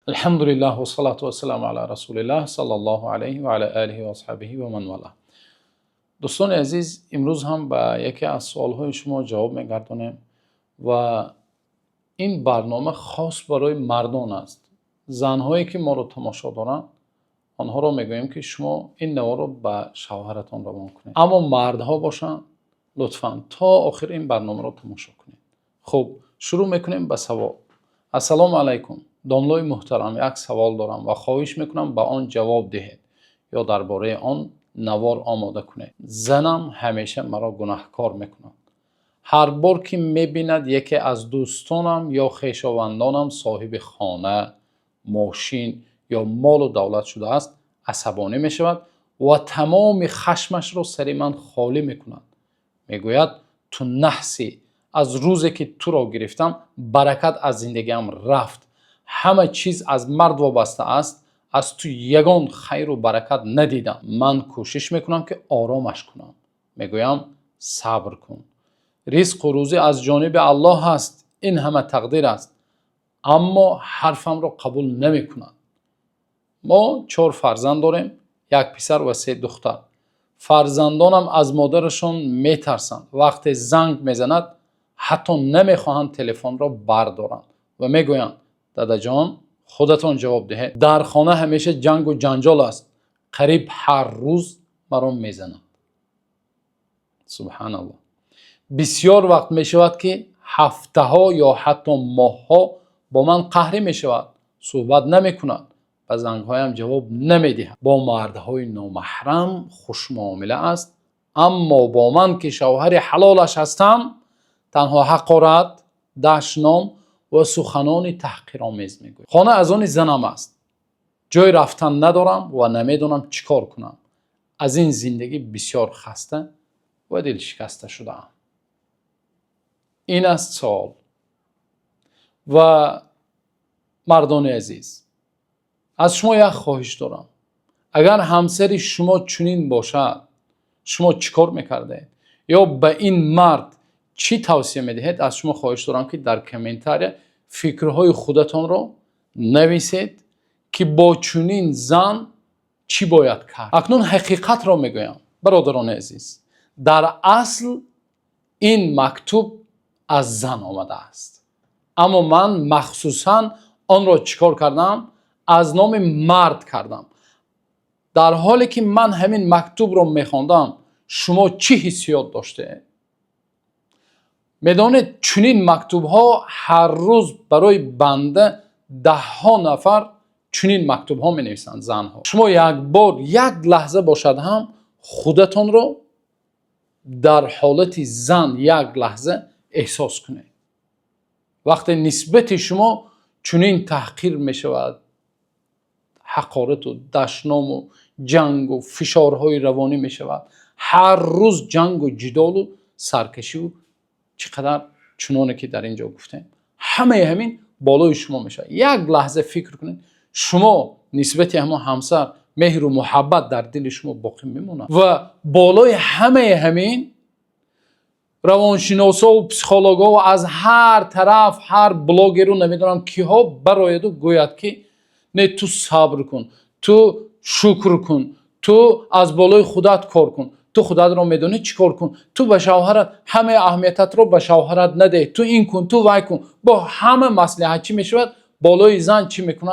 الحمد لله و صلاة و سلام علی رسول الله صلی الله علیه و علی آله و اصحابه و من والاه. دوستان عزیز، امروز هم به یکی از سوالهای شما جواب میگردانیم و این برنامه خاص برای مردان است. زنهایی که ما رو تماشا دارند آنها رو میگوییم که شما این نوا رو به شوهرتان روان کنید، اما مردها باشن لطفاً تا آخر این برنامه رو تماشا کنید. خب شروع میکنیم به سوال. السلام علیکم داملای محترم، یک سوال دارم و خواهش میکنم به آن جواب دهید یا درباره آن نوار آماده کنید. زنم همیشه مرا گناهکار میکند. هر بار که میبیند یکی از دوستانم یا خویشاوندانم صاحب خانه، ماشین یا مال و دولت شده است عصبانی میشود و تمام خشمش را سر من خالی میکند. میگوید تو نحسی، از روزی که تو را گرفتم برکت از زندگیم رفت. همه چیز از مرد وابسته است، از تو یگان خیر و برکت ندیدم. من کوشش میکنم که آرامش کنم. میگویم صبر کن، رزق و روزی از جانب الله هست، این همه تقدیر است. اما حرفم را قبول نمیکند. ما 4 فرزند داریم، 1 پسر و 3 دختر. فرزندانم از مادرشان میترسند. وقتی زنگ میزند حتی نمیخواهند تلفن را بردارند و میگویند دادا جان خودتان جواب دهید. در خانه همیشه جنگ و جنجال است. قریب هر روز مرا میزنند. سبحان الله. بسیار وقت میشود که هفته ها یا حتی ماه ها با من قهری میشود. صحبت نمیکند. به زنگ هایم جواب نمیدهد. با مردهای نامحرم خوش معامله است، اما با من که شوهر حلالش هستم تنها حقارت، دشنام و سخنان تحقیرآمیز میگوید. خانه از آن زنم است. جای رفتن ندارم و نمیدونم چیکار کنم. از این زندگی بسیار خسته و دل شکسته شدم. این است سوال. و مردان عزیز، از شما یک خواهش دارم. اگر همسر شما چنین باشد شما چیکار میکردید یا به این مرد چی توصیه میدهید؟ از شما خواهش دارم که در کامنتار فکرهای خودتان را نویسید که با چنین زن چی باید کرد. اکنون حقیقت را میگویم برادران عزیز. در اصل این مکتوب از زن آمده است، اما من مخصوصا آن را چیکار کردم؟ از نام مرد کردم. در حالی که من همین مکتوب را میخواندم شما چی حسیات داشته؟ میدانید چنین مکتوب ها هر روز برای بنده 10 نفر چنین مکتوب ها می نویسند زن ها. شما یک بار یک لحظه باشد هم خودتان را در حالت زن یک لحظه احساس کنید. وقتی نسبت شما چنین تحقیر می شود، حقارت و دشنام و جنگ و فشارهای روانی می شود، هر روز جنگ و جدال و سرکشی و چقدر چنانه که در اینجا گفتیم همه همین بالای شما می شود. یک لحظه فکر کنید شما نسبت همسر مهر و محبت در دل شما باقی میموند و بالای همه همین روانشناسا و پسیخولوژا و از هر طرف هر بلاگر رو نمیدونم کیها براید و گوید که نه تو صبر کن، تو شکر کن، تو از بالای خودت کار کن، تو خودت رو میدونی چی کار کن، تو به شوهرت همه اهمیتت رو به شوهرت نده، تو این کن، تو وای کن. با همه مصلحت چی میشود؟ بالای زن چی میکنه؟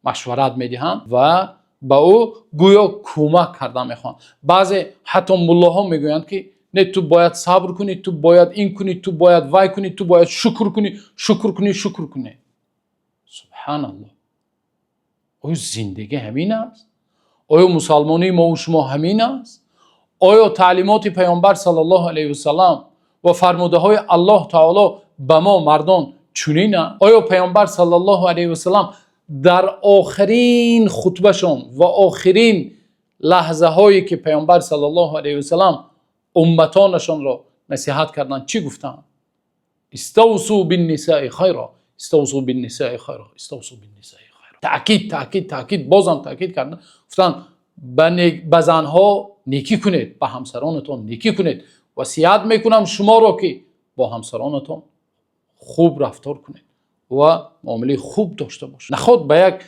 مشورت میدهند و با او گویا کمک کرده میخوان. بعضی حتی ملاها میگویند که نه تو باید صبر کنی، تو باید این کنی، تو باید وای کنی، تو باید شکر کنی، شکر کنی، شکر کنی. سبحان الله. آیا زندگی همین است؟ آیا مسلمانی ما و شما همین است؟ آیا تعلیمات پیامبر صلی الله علیه و سلم و فرموده های الله تعالی به ما مردان چنین است؟ آیا پیامبر صلی الله علیه و سلم در آخرین خطبهشون و آخرین لحظه هایی که پیامبر صلی الله علیه و سلم امتانشان را نصیحت کردند چی گفتند؟ استوصوا بالنساء خیرا، استوصوا بالنساء خیرا، استوصوا بالنساء خیرا. تاکید بازم تاکید کردن. گفتن به زنها نیکی کنید، به همسرانتون نیکی کنید. وصیت میکنم شما را که با همسرانتون خوب رفتار کنید. و معامله خوب داشته باش. نخود به یک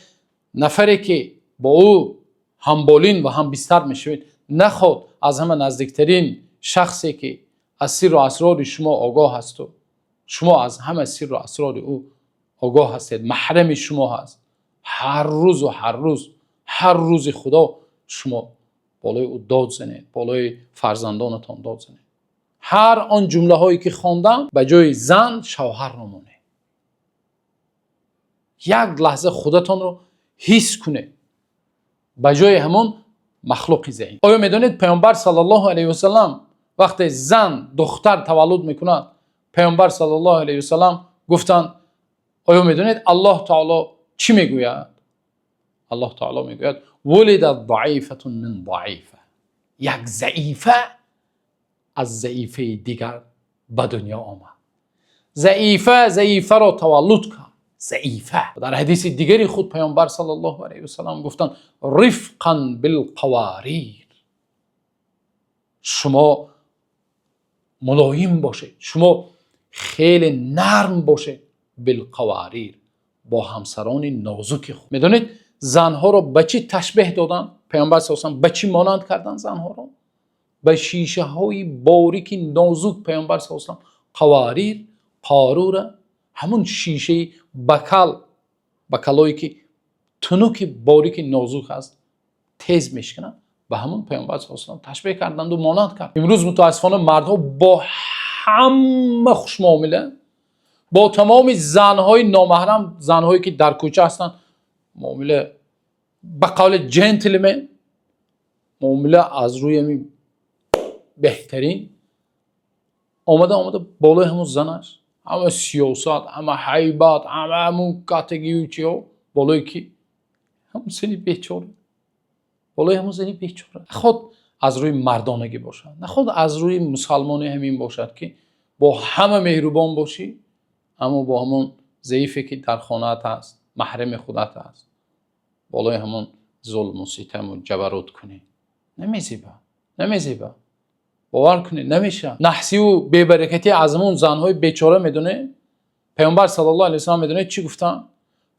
نفری که با او هم بالین و هم بستر میشوید، نخود از همه نزدیکترین شخصی که از سر و اسرار شما آگاه هست و شما از همه سر و اسرار او آگاه هستید، محرم شما هست، هر روز و هر روز خدا شما بالای او داد زنید، بالای فرزندانتان داد زنید. هر آن جمله هایی که خواندم به جای زن شوهر نمونه. یک لحظه خودتان رو حس کنه به جای همون مخلوق ذهین. آیا میدونید پیامبر صلی الله علیه و سلم وقتی زن دختر تولد میکند، پیامبر صلی الله علیه و سلم گفتند آیا میدونید الله تعالی چی میگوید؟ الله تعالی میگوید ولد ضعیفه من ضعیفه. یک ضعیفه از ضعیفه دیگر به دنیا آمد. ضعیفه را تولد کرد. ضعیفه. در حدیث دیگری خود پیامبر صلی الله علیه و سلم گفتند رفقا بالقواریر. شما ملایم باشید، شما خیلی نرم باشید. بالقواریر، با همسران نازک خود. میدونید زنها را به چی تشبیه دادن؟ پیامبر صلی الله علیه و سلم به چی مانند کردن زنها را؟ به شیشه های باریک نازک. پیامبر صلی الله علیه و سلم قواریر، قاروره، همون شیشه بکلایی که تنوک باریک نازک است تیز میشکنن، به همون پیامبر صلی الله علیه و سلم تشبیه کردند و مانند کرد. امروز متاسفانه مردها با همه خوش معامله، با تمام زنهای نامحرم، زنهایی که در کوچه هستن، معامله به قول جنتلمن، معامله از روی بهترین آمده بالای همون زنش، همه سیاست، همه حیبت، همون کاتگی چی ها بالای کی؟ همون زنی بیچاره، بالای همون زنی بیچاره. خود از روی مردانگی باشد، نه خود از روی مسلمانی همین باشد که با همه مهربان باشی، اما با همون ضعیفی که در خانه‌ات هست، محرم خودت هست، بالای همون ظلم و ستم و جبروت کنی. نمیزیبه. باور کنی نمیشه. نحسی و بی‌برکتی از همون زنهای بیچاره میدونه. پیامبر صلی الله علیه و سلم میدونه چی گفتن؟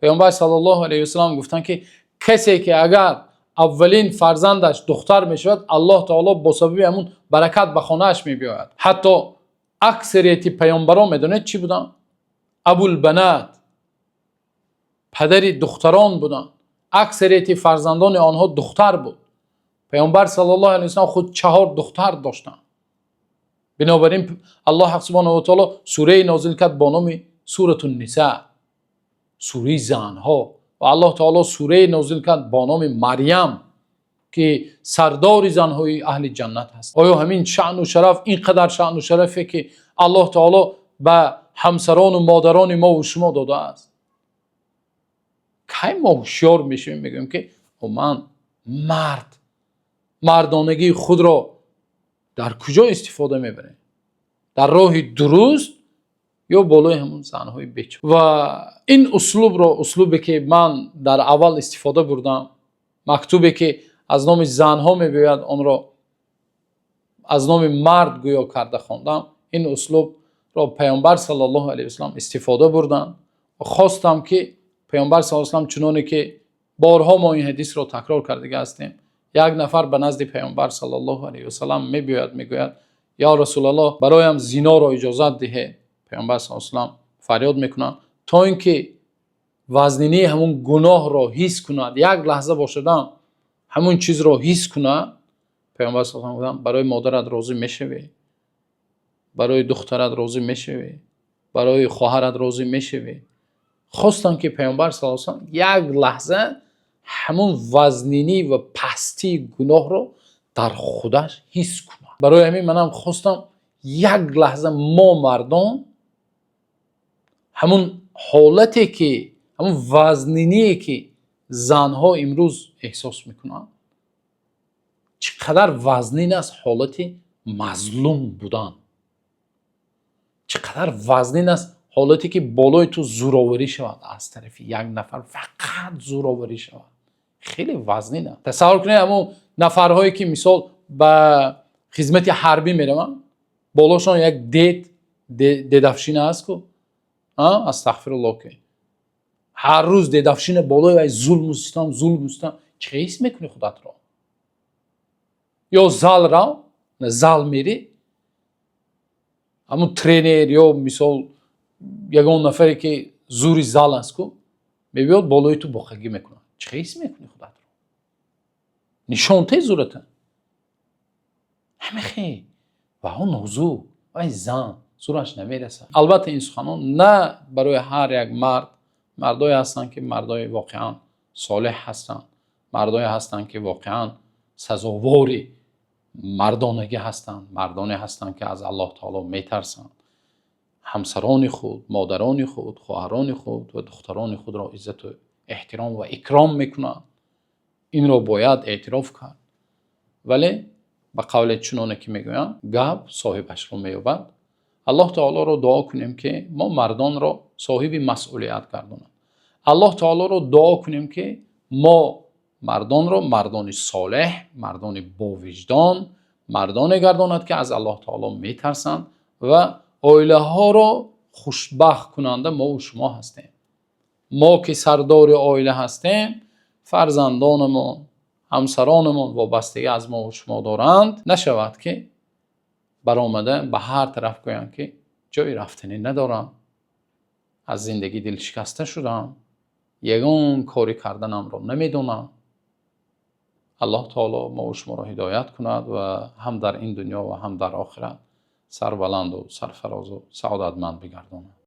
پیامبر صلی الله علیه و سلم گفتن که کسی که اگر اولین فرزندش دختر میشود، الله تعالی با سبب همون برکت به خانه‌اش میبیاید. حتی اکثریت پیامبران میدونه چی بودن؟ ابوالبنات، پدری دختران بودن. اکثریت فرزندان آنها دختر بود. پیامبر صلی الله علیه و سلم خود 4 دختر داشتن. بنابراین الله سبحانه و تعالی سوره نازل کرد با نام سوره النساء، سوره زنها، و الله تعالی سوره نازل کرد با نام مریم که سردار زنهای اهل جنت هست. آیا همین شأن و شرف، اینقدر شأن و شرفی که الله تعالی به همسران و مادران ما و شما داده است؟ کی ما هوشیار میشیم میگیم که من مردانگی خود را در کجا استفاده میبریم؟ در راه درست یا بالای همون زنهای بیچاره؟ و این اسلوبی که من در اول استفاده بردم، مکتوبی که از نام زنها میباید آن را از نام مرد گویا کرده خواندم، این اسلوب را پیامبر صلی الله علیه و سلم استفاده بردن و خواستم که پیامبر صلی الله علیه و سلم، چنانه که بارها ما این حدیث را تکرار کرده هستیم، یک نفر به نزد پیامبر صلی الله علیه و سلم میگوید یا رسول الله برایم زنا را اجازت ده. پیامبر صلی الله علیه و سلم فریاد میکنند تا اینکه وزنینی همون گناه را حس کند، یک لحظه باشدم همون چیز را حس کند. پیامبر صلی الله علیه و سلم برای مادرت راضی میشوی، برای دخترت راضی میشوی، برای خواهرت راضی میشوی. خواستم که پیامبر صلی الله علیه و سلم یک لحظه همون وزنینی و پستی گناه رو در خودش حس کنه. برای همین منم خواستم یک لحظه ما مردم همون حالتی که، همون وزنینی که زنها امروز احساس میکنن، چقدر وزنین است حالت مظلوم بودن، چقدر وزنین است حالتی که بالای تو زوراوری شود از طرف یک نفر، فقط زوراوری شود. خیلی وزنینه. تصور کنید همون نفرهایی که مثال به خدمت حربی میرون، بالاشون یک دیدافشینه است که استغفر الله که هر روز دیدافشین بالای ظلم و ستم چه حس میکنی خودت را؟ یا زال میری، همون ترینر یا مثال یگان نفری که زوری زال است کو میبیاد بالای تو بخگی میکنه، چه حس میکنی خودت را؟ نشانته زورته همه خیلی و اون نوزو و این زن زورش نمیرسه. البته این سخنان نه برای هر یک مردای هستند که مردای واقعا صالح هستند، مردای هستند که واقعا سزاواری مردانگی هستند، مردانی هستند که از الله تعالی میترسند، همسران خود، مادران خود، خواهران خود و دختران خود را عزت و احترام و اکرام میکنند. این را باید اعتراف کرد. ولی به قول چنانه که میگویم گپ صاحبش رو مییابد. الله تعالی رو دعا کنیم که ما مردان را صاحب مسئولیت گردانند. الله تعالی رو دعا کنیم که ما مردان را مردان صالح، مردان با وجدان، مردان گرداند که از الله تعالی میترسند و عائله ها را خوشبخت کننده ما و شما هستیم. ما که سردار عائله هستیم، فرزندانمون، همسرانمون وابستگی از ما و شما دارند، نشود که برآمده به هر طرف گویند که جای رفتنی ندارم، از زندگی دل شکسته شدم، یگان کاری کردنم را نمیدونم. الله تعالی ما و شما را هدایت کند و هم در این دنیا و هم در آخرت سربلند و سرفراز و سعادتمند بگرداند.